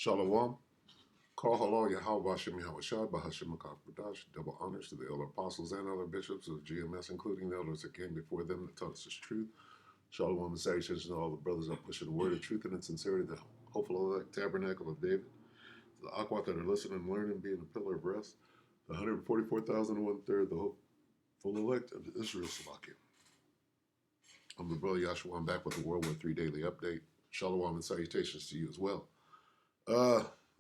Shalom. Call halal Yahweh Hashem Yahushua Bahashem Makafadash. Double honors to the elder apostles and elder bishops of GMS, including the elders that came before them that taught us this truth. Shalom and salutations to all the brothers that pushing the word of truth and in sincerity, the hopeful elect tabernacle of David. To the Akwat that are listening and learning, being a pillar of rest. The 144,001 the hopeful elect of Israel Salakia. I'm the brother Yahshua. I'm back with the WW3 Daily Update. Shalom and salutations to you as well.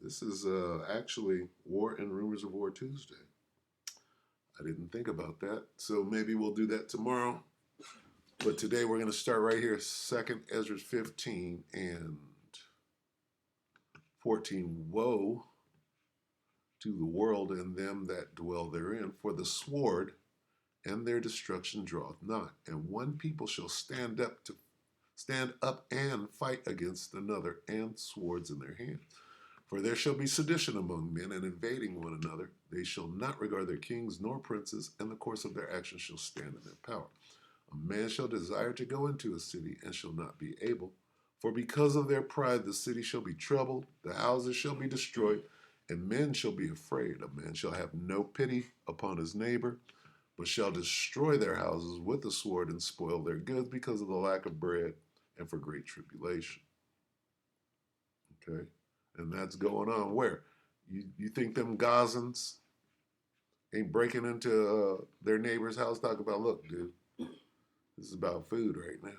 This is actually War and Rumors of War Tuesday. I didn't think about that, so maybe we'll do that tomorrow. But today we're going to start right here, 2nd Ezra 15 and 14. Woe to the world and them that dwell therein, for the sword and their destruction draweth not, and one people shall stand up and fight against another, and swords in their hands. For there shall be sedition among men, and invading one another. They shall not regard their kings nor princes, and the course of their actions shall stand in their power. A man shall desire to go into a city, and shall not be able. For because of their pride the city shall be troubled, the houses shall be destroyed, and men shall be afraid. A man shall have no pity upon his neighbor, but shall destroy their houses with the sword, and spoil their goods because of the lack of bread, and for great tribulation. Okay? And that's going on where? You think them Gazans ain't breaking into their neighbor's house talking about, look, dude, this is about food right now.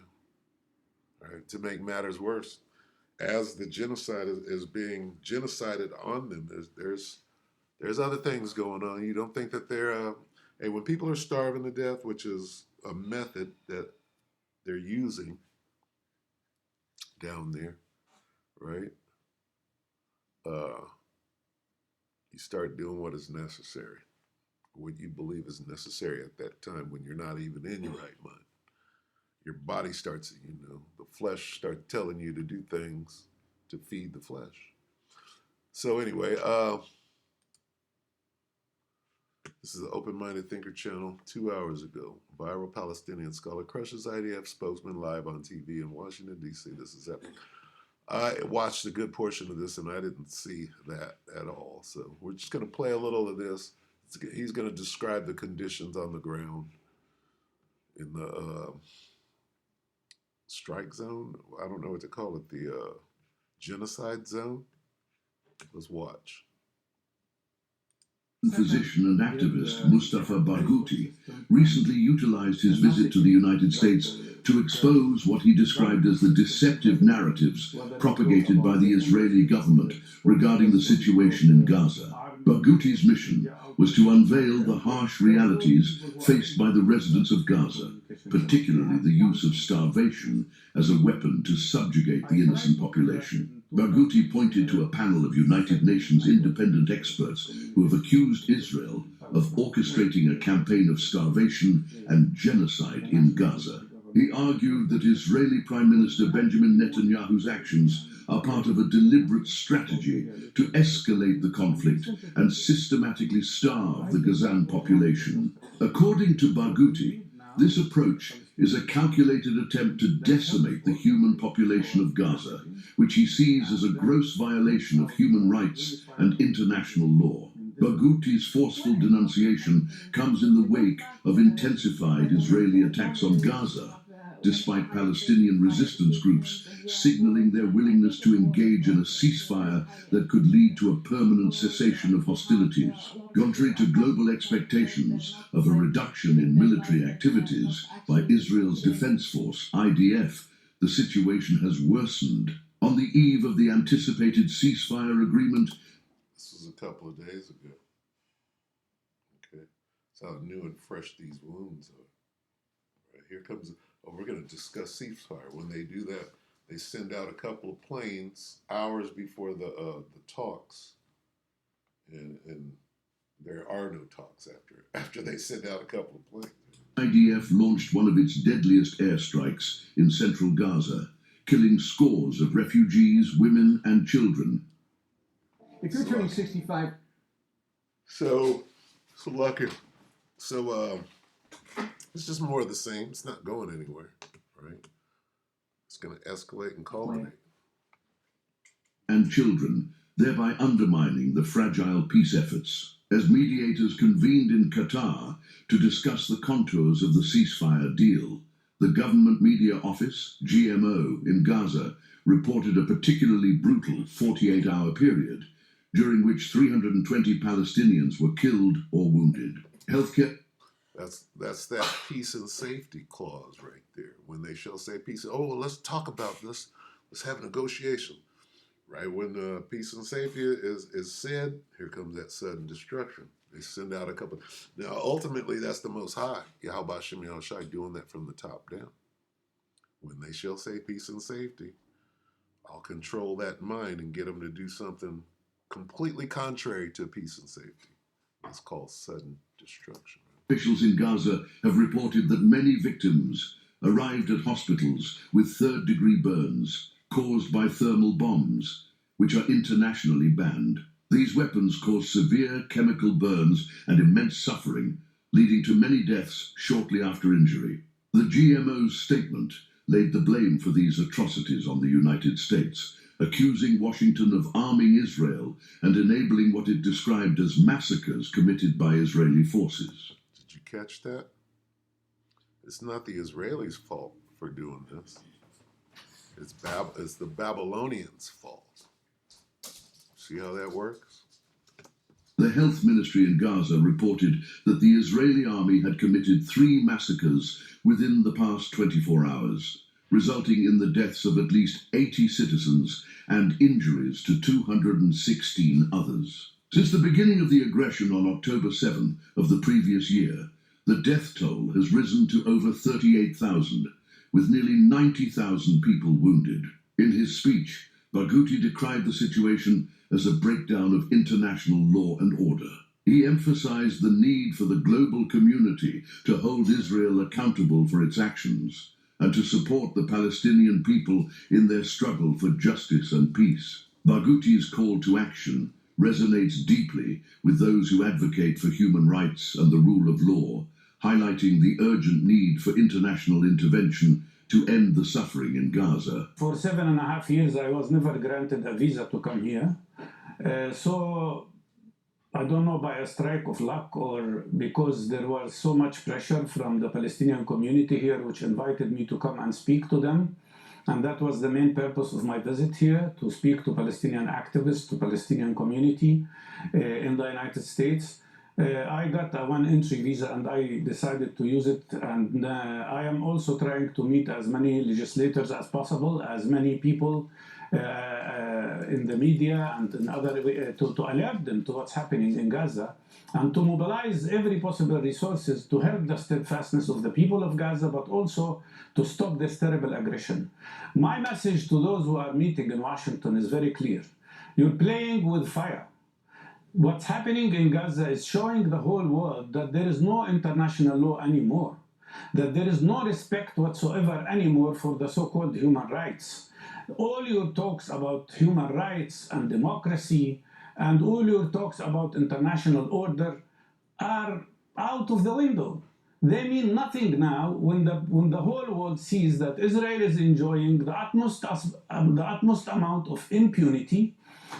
All right, to make matters worse, as the genocide is being genocided on them, there's other things going on. You don't think that they're, hey, when people are starving to death, which is a method that they're using down there, right? You start doing what is necessary, what you believe is necessary at that time when you're not even in your right mind. Your body starts, the flesh starts telling you to do things to feed the flesh. So anyway, this is the Open-Minded Thinker channel. 2 hours ago, viral Palestinian scholar crushes IDF spokesman live on TV in Washington, D.C. This is epic. I watched a good portion of this, and I didn't see that at all. So we're just going to play a little of this. He's going to describe the conditions on the ground in the strike zone. I don't know what to call it, the genocide zone. Let's watch. Physician and activist Mustafa Barghouti recently utilized his visit to the United States to expose what he described as the deceptive narratives propagated by the Israeli government regarding the situation in Gaza. Barghouti's mission was to unveil the harsh realities faced by the residents of Gaza, particularly the use of starvation as a weapon to subjugate the innocent population. Barghouti pointed to a panel of United Nations independent experts who have accused Israel of orchestrating a campaign of starvation and genocide in Gaza. He argued that Israeli Prime Minister Benjamin Netanyahu's actions are part of a deliberate strategy to escalate the conflict and systematically starve the Gazan population. According to Barghouti, this approach is a calculated attempt to decimate the human population of Gaza, which he sees as a gross violation of human rights and international law. Barghouti's forceful denunciation comes in the wake of intensified Israeli attacks on Gaza, despite Palestinian resistance groups signaling their willingness to engage in a ceasefire that could lead to a permanent cessation of hostilities. Contrary to global expectations of a reduction in military activities by Israel's Defense Force, IDF, the situation has worsened. On the eve of the anticipated ceasefire agreement, this was a couple of days ago. Okay, that's how new and fresh these wounds are. Right, here comes, we're going to discuss ceasefire. When they do that, they send out a couple of planes hours before the talks, and there are no talks after they send out a couple of planes. IDF launched one of its deadliest airstrikes in central Gaza, killing scores of refugees, women, and children. If you're turning 65... So lucky. So, it's just more of the same. It's not going anywhere, right? It's going to escalate and culminate. And children, thereby undermining the fragile peace efforts. As mediators convened in Qatar to discuss the contours of the ceasefire deal, the government media office, GMO, in Gaza reported a particularly brutal 48-hour period during which 320 Palestinians were killed or wounded. Healthcare. That's that peace and safety clause right there. When they shall say peace, oh, well, let's talk about this. Let's have a negotiation. Right when peace and safety is said, here comes that sudden destruction. They send out a couple. Now, ultimately, that's the Most High, Yahweh Shem Yahushai, doing that from the top down. When they shall say peace and safety, I'll control that mind and get them to do something completely contrary to peace and safety. It's called sudden destruction. Officials in Gaza have reported that many victims arrived at hospitals with third-degree burns caused by thermal bombs, which are internationally banned. These weapons cause severe chemical burns and immense suffering, leading to many deaths shortly after injury. The GMO's statement laid the blame for these atrocities on the United States, accusing Washington of arming Israel and enabling what it described as massacres committed by Israeli forces. Did you catch that? It's not the Israelis' fault for doing this. It's the Babylonians' fault. See how that works? The health ministry in Gaza reported that the Israeli army had committed 3 massacres within the past 24 hours, resulting in the deaths of at least 80 citizens and injuries to 216 others. Since the beginning of the aggression on October 7 of the previous year, the death toll has risen to over 38,000, with nearly 90,000 people wounded. In his speech, Barghouti decried the situation as a breakdown of international law and order. He emphasized the need for the global community to hold Israel accountable for its actions and to support the Palestinian people in their struggle for justice and peace. Barghouti's call to action resonates deeply with those who advocate for human rights and the rule of law, highlighting the urgent need for international intervention to end the suffering in Gaza. For 7.5 years, I was never granted a visa to come here. So I don't know, by a strike of luck or because there was so much pressure from the Palestinian community here, which invited me to come and speak to them. And that was the main purpose of my visit here, to speak to Palestinian activists, to Palestinian community in the United States. I got a one-entry visa and I decided to use it. And I am also trying to meet as many legislators as possible, as many people in the media and in other to alert them to what's happening in Gaza and to mobilize every possible resources to help the steadfastness of the people of Gaza, but also to stop this terrible aggression. My message to those who are meeting in Washington is very clear. You're playing with fire. What's happening in Gaza is showing the whole world that there is no international law anymore, that there is no respect whatsoever anymore for the so-called human rights. All your talks about human rights and democracy and all your talks about international order are out of the window. They mean nothing now when the whole world sees that Israel is enjoying the utmost amount of impunity,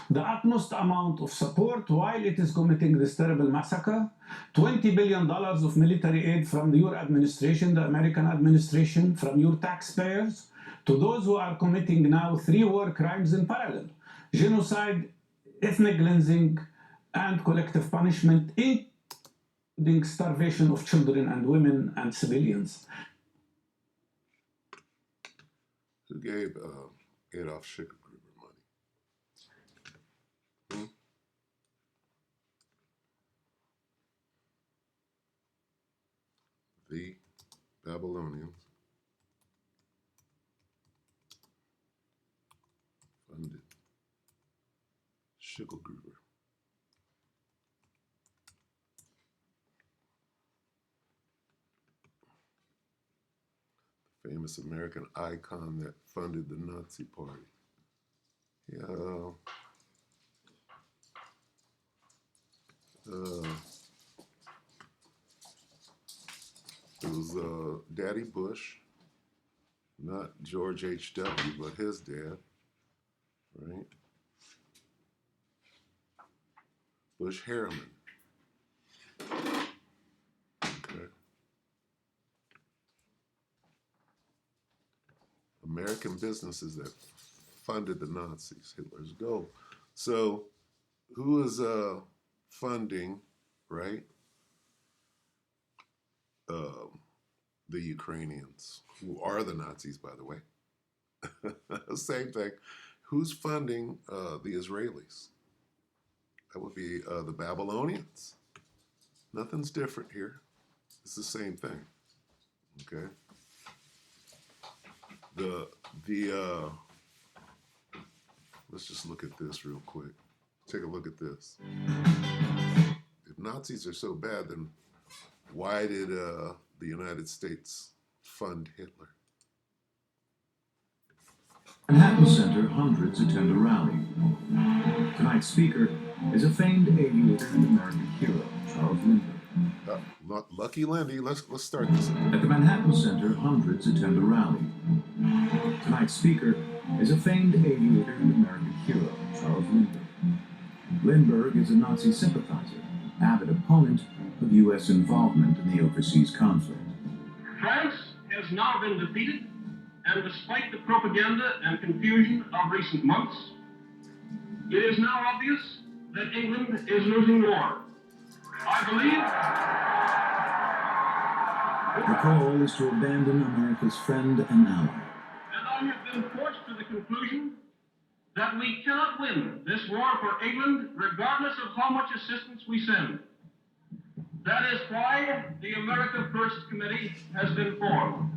the utmost amount of support while it is committing this terrible massacre. $20 billion of military aid from your administration, the American administration, from your taxpayers, to those who are committing now 3 war crimes in parallel: genocide, ethnic cleansing, and collective punishment, including starvation of children and women and civilians. Who gave Adolf Schicklgruber money? The Babylonians funded Schicklgruber. Famous American icon that funded the Nazi Party. Yeah. It was Daddy Bush, not George H.W., but his dad, right? Bush Harriman. Okay. American businesses that funded the Nazis, Hitler's goal. So, who is funding, right? The Ukrainians, who are the Nazis, by the way. Same thing. Who's funding the Israelis? That would be the Babylonians. Nothing's different here. It's the same thing. Okay. Let's just look at this real quick. Take a look at this. If Nazis are so bad, then why did the United States fund Hitler? Manhattan Center, hundreds attend a rally. Tonight's speaker is a famed aviator and American hero, Charles Lindbergh. Lucky Lindy, let's start this. At the Manhattan Center, hundreds attend a rally. Tonight's speaker is a famed aviator and American hero, Charles Lindbergh. Lindbergh is a Nazi sympathizer, avid opponent of U.S. involvement in the overseas conflict. France has now been defeated, and despite the propaganda and confusion of recent months, it is now obvious that England is losing the war. I believe The call is to abandon America's friend and ally. and I have been forced to the conclusion that we cannot win this war for England regardless of how much assistance we send. That is why the America First Committee has been formed.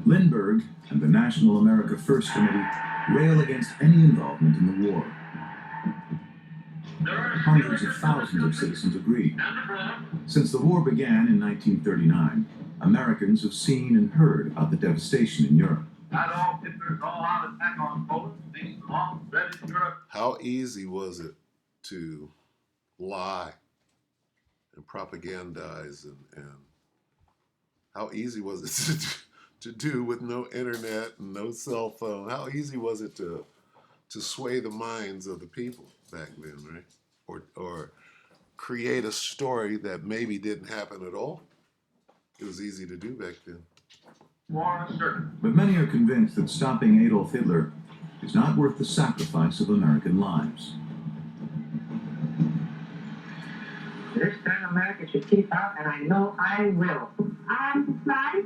Lindbergh and the National America First Committee rail against any involvement in the war. There are Hundreds of thousands of citizens agree. and abroad Since the war began in 1939, Americans have seen and heard about the devastation in Europe. Adolf Hitler's all-out attack on Poland makes the long-dreaded Europe. How easy was it to lie and propagandize and how easy was it to do with no internet and no cell phone? How easy was it to sway the minds of the people back then, right? Or create a story that maybe didn't happen at all? It was easy to do back then. War is certain. But many are convinced that stopping Adolf Hitler is not worth the sacrifice of American lives. This time America should keep out, and I know I will. I'm sorry,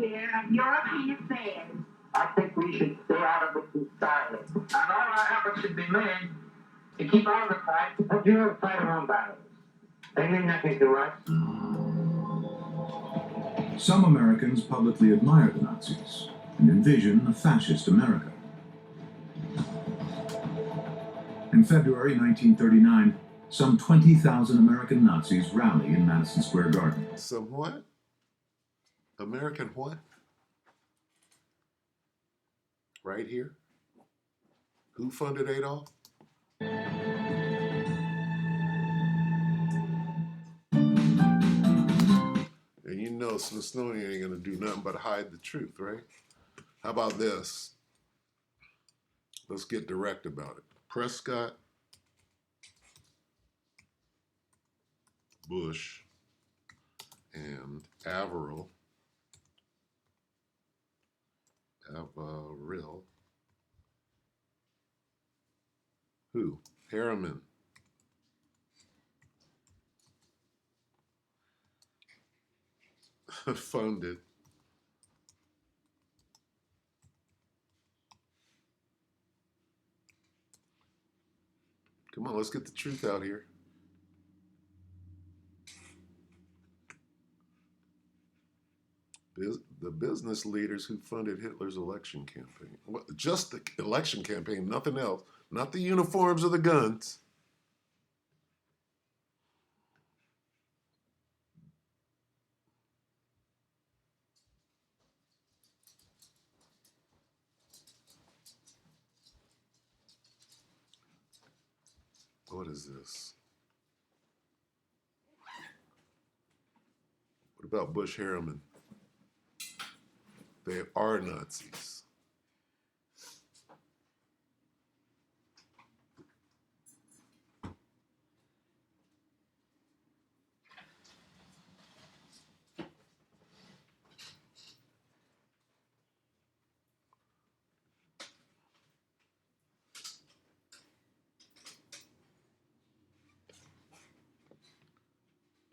dear. European affairs. I think we should stay out of it entirely. And all our efforts should be made to keep out of the fight, but Europe fight our own battles. They mean nothing to us. Some Americans publicly admire the Nazis and envision a fascist America. In February 1939, some 20,000 American Nazis rally in Madison Square Garden. Some what? American what? Right here? Who funded Adolf? And you know Smithsonian ain't gonna do nothing but hide the truth, right? How about this? Let's get direct about it. Prescott Bush and Averill who? Harriman. Funded come on, let's get the truth out here. The business leaders who funded Hitler's election campaign. Just the election campaign, nothing else. Not the uniforms or the guns. What is this? What about Bush Harriman? They are Nazis.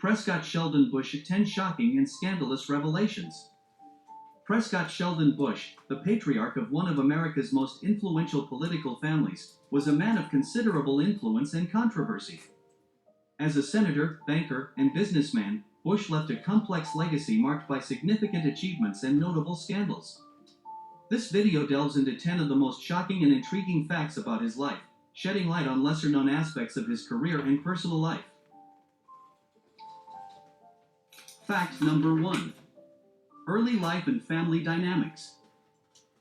Prescott Sheldon Bush 10 shocking and scandalous revelations. Prescott Sheldon Bush, the patriarch of one of America's most influential political families, was a man of considerable influence and controversy. As a senator, banker, and businessman, Bush left a complex legacy marked by significant achievements and notable scandals. This video delves into 10 of the most shocking and intriguing facts about his life, shedding light on lesser-known aspects of his career and personal life. Fact number 1. Early life and family dynamics.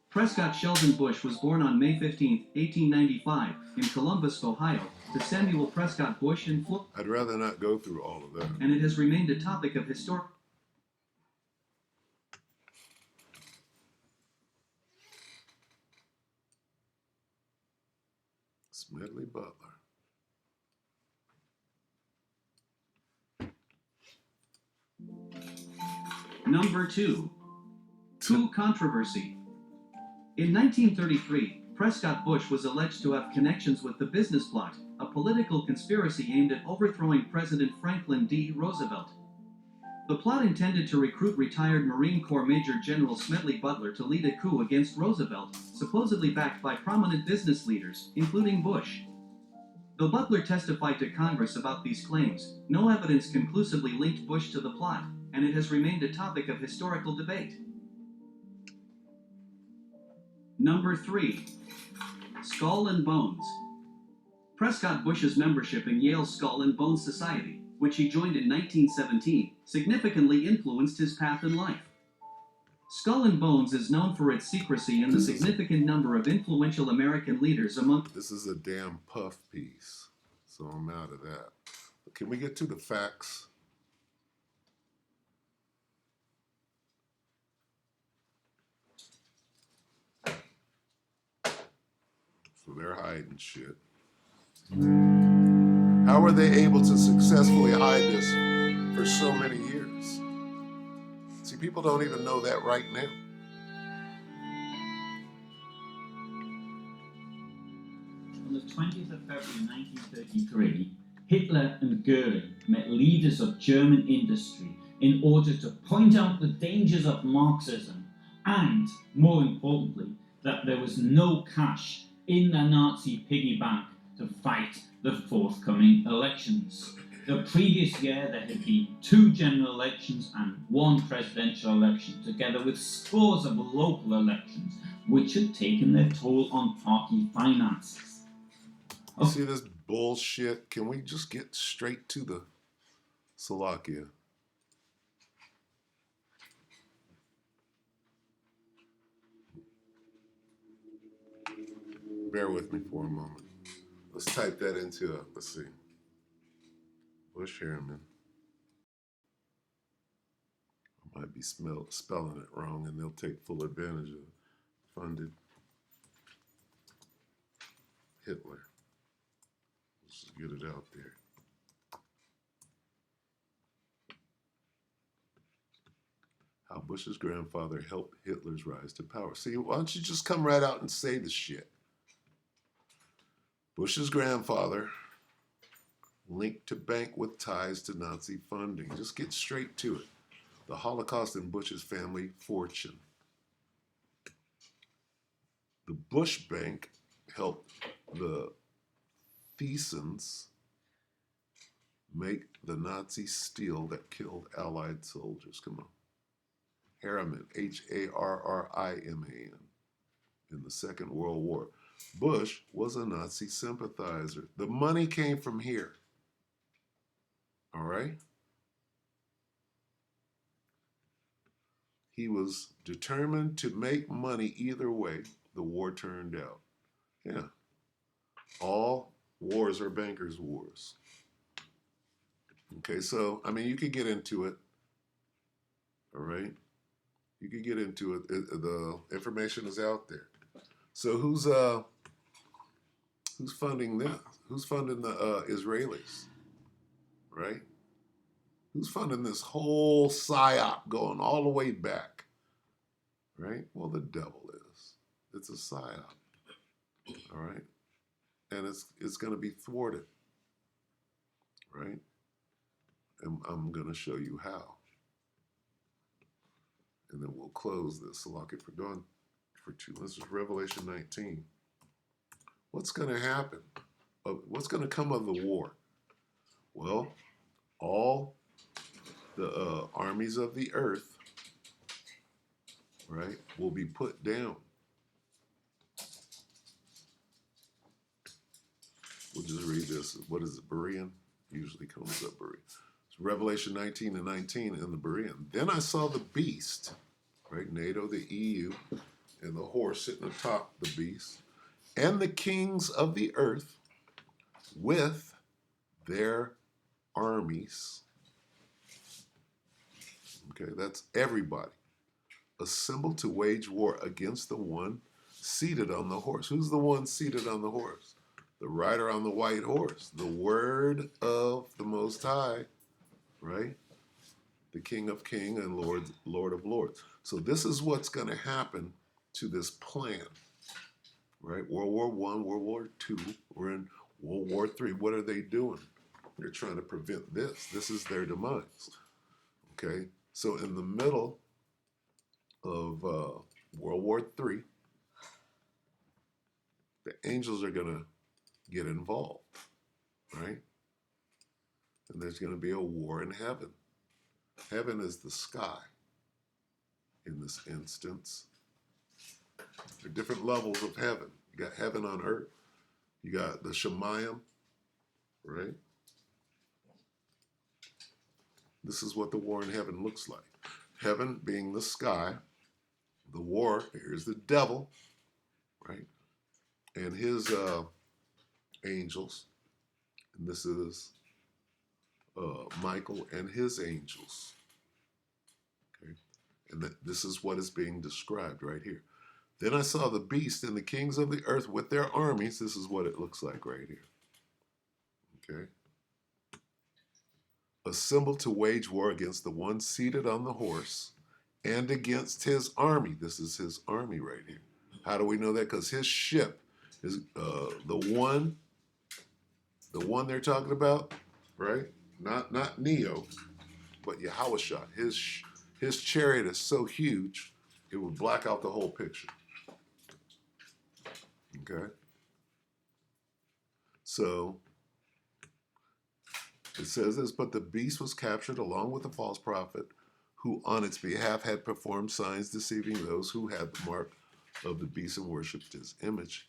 Prescott Sheldon Bush was born on May 15, 1895, in Columbus, Ohio, to Samuel Prescott Bush and Florence. I'd rather not go through all of that. And it has remained a topic of historic. Smedley Butler. Number 2. Coup controversy. In 1933, Prescott Bush was alleged to have connections with the Business Plot, a political conspiracy aimed at overthrowing President Franklin D. Roosevelt. The plot intended to recruit retired Marine Corps Major General Smedley Butler to lead a coup against Roosevelt, supposedly backed by prominent business leaders, including Bush. Though Butler testified to Congress about these claims, no evidence conclusively linked Bush to the plot, and it has remained a topic of historical debate. Number 3. Skull and Bones. Prescott Bush's membership in Yale's Skull and Bones Society, which he joined in 1917, significantly influenced his path in life. Skull and Bones is known for its secrecy and the significant number of influential American leaders among... This is a damn puff piece, so I'm out of that. But can we get to the facts? So they're hiding shit. How were they able to successfully hide this for so many years? See, people don't even know that right now. On the 20th of February 1933, Hitler and Goering met leaders of German industry in order to point out the dangers of Marxism and, more importantly, that there was no cash in the Nazi piggy bank to fight the forthcoming elections. The previous year there had been 2 general elections and 1 presidential election, together with scores of local elections, which had taken their toll on party finances. You see this bullshit? Can we just get straight to the Slovakia? Bear with me for a moment. Let's type that into, let's see. Bush Harriman. I might be spelling it wrong, and they'll take full advantage of it. Funded Hitler. Let's just get it out there. How Bush's grandfather helped Hitler's rise to power. See, why don't you just come right out and say the shit? Bush's grandfather linked to bank with ties to Nazi funding. Just get straight to it. The Holocaust and Bush's family fortune. The Bush Bank helped the Thesens make the Nazi steel that killed Allied soldiers. Come on. Harriman, Harriman, in the Second World War. Bush was a Nazi sympathizer. The money came from here. All right? He was determined to make money either way the war turned out. Yeah. All wars are bankers' wars. Okay, so, I mean, you could get into it. All right? You could get into it. The information is out there. So who's funding this? Who's funding the Israelis? Right? Who's funding this whole psyop going all the way back? Right? Well, the devil is. It's a psyop. All right? And it's going to be thwarted. Right? And I'm going to show you how. And then we'll close this. So lock it for going for 2. This is Revelation 19. What's going to happen? What's going to come of the war? Well, all the armies of the earth, right, will be put down. We'll just read this. What is it, Berean? Usually comes up Berean. It's Revelation 19 and 19 in the Berean. Then I saw the beast, right, NATO, the EU, and the horse sitting atop the beast, and the kings of the earth with their armies. Okay, that's everybody. Assembled to wage war against the one seated on the horse. Who's the one seated on the horse? The rider on the white horse. The word of the Most High, right? The King of Kings and Lord of Lords. So this is what's going to happen to this plan, right? World War I, World War II. We're in World War III. What are they doing? They're trying to prevent this. This is their demise. Okay? So in the middle of World War III, the angels are going to get involved, right? And there's going to be a war in heaven. Heaven is the sky in this instance. There are different levels of heaven. You got heaven on earth. You got the Shemayim, right? This is what the war in heaven looks like. Heaven being the sky. The war, here's the devil, right? And his angels. And this is Michael and his angels. Okay? And this is what is being described right here. Then I saw the beast and the kings of the earth with their armies. This is what it looks like right here. Okay? Assembled to wage war against the one seated on the horse and against his army. This is his army right here. How do we know that? Because his ship is the one they're talking about, right? Not Neo, but Yahushua. His chariot is so huge, it would black out the whole picture. Okay? So, it says this, but the beast was captured along with the false prophet, who on its behalf had performed signs deceiving those who had the mark of the beast and worshipped his image.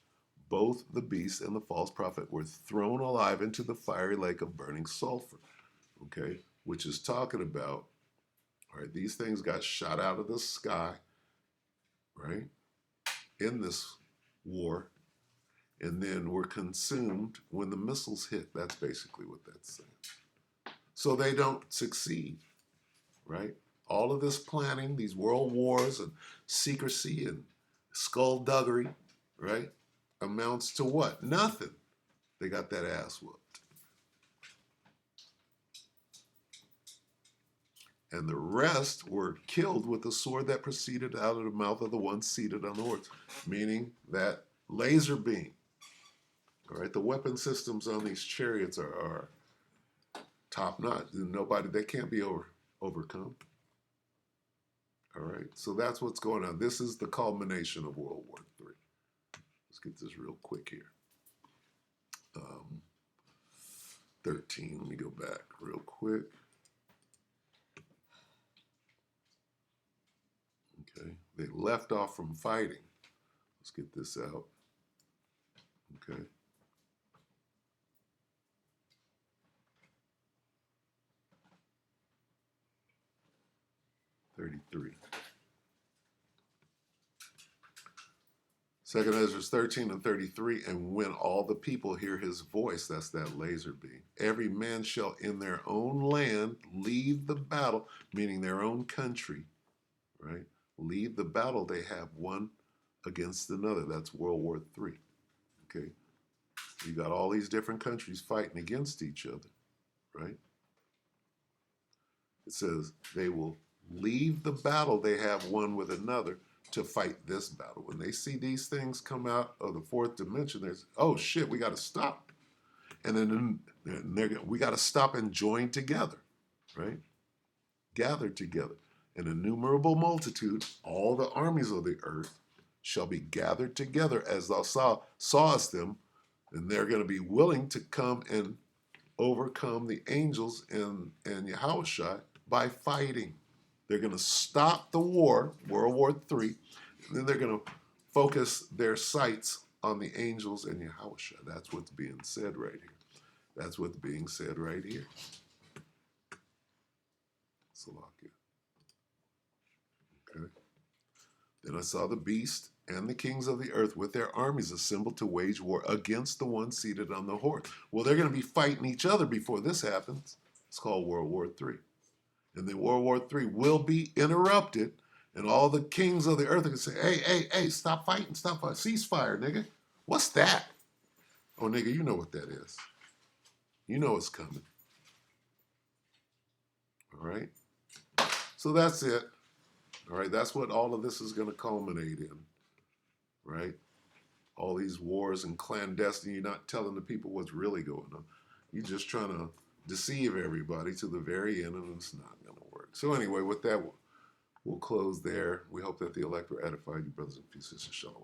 Both the beast and the false prophet were thrown alive into the fiery lake of burning sulfur. Okay? Which is talking about, all right, these things got shot out of the sky, right? In this war, and then were consumed when the missiles hit. That's basically what that's saying. So they don't succeed, right? All of this planning, these world wars and secrecy and skullduggery, right, amounts to what? Nothing. They got that ass whooped. And the rest were killed with the sword that proceeded out of the mouth of the one seated on the horse, meaning that laser beam. All right, the weapon systems on these chariots are top notch. They can't be overcome. All right, so that's what's going on. This is the culmination of World War III. Let's get this real quick here. 13, let me go back real quick. Okay, they left off from fighting. Let's get this out. Okay. Second Ezra 13 and 33, and when all the people hear his voice, that's that laser beam, every man shall in their own land leave the battle, meaning their own country, right? Leave the battle they have one against another. That's World War III. Okay? You got all these different countries fighting against each other, right? It says they will leave the battle they have one with another to fight this battle. When they see these things come out of the fourth dimension, there's, oh shit, we got to stop. And then we got to stop and join together. right? Gathered together. An innumerable multitude, all the armies of the earth, shall be gathered together as thou sawest them, and they're going to be willing to come and overcome the angels and Yahushua by fighting. They're going to stop the war, World War III, and then they're going to focus their sights on the angels and Yahushua. That's what's being said right here. That's what's being said right here. Salakia. Okay. Then I saw the beast and the kings of the earth with their armies assembled to wage war against the one seated on the horse. Well, they're going to be fighting each other before this happens. It's called World War III. And then World War III will be interrupted, and all the kings of the earth are going to say, hey, stop fighting, ceasefire, nigga. What's that? Oh, nigga, you know what that is. You know it's coming. All right? So that's it. All right, that's what all of this is going to culminate in, right? All these wars and clandestine, you're not telling the people what's really going on. You're just trying to deceive everybody to the very end, and it's not going to work. So anyway, with that, we'll close there. We hope that the elect were edified, you brothers and sisters. Shalom.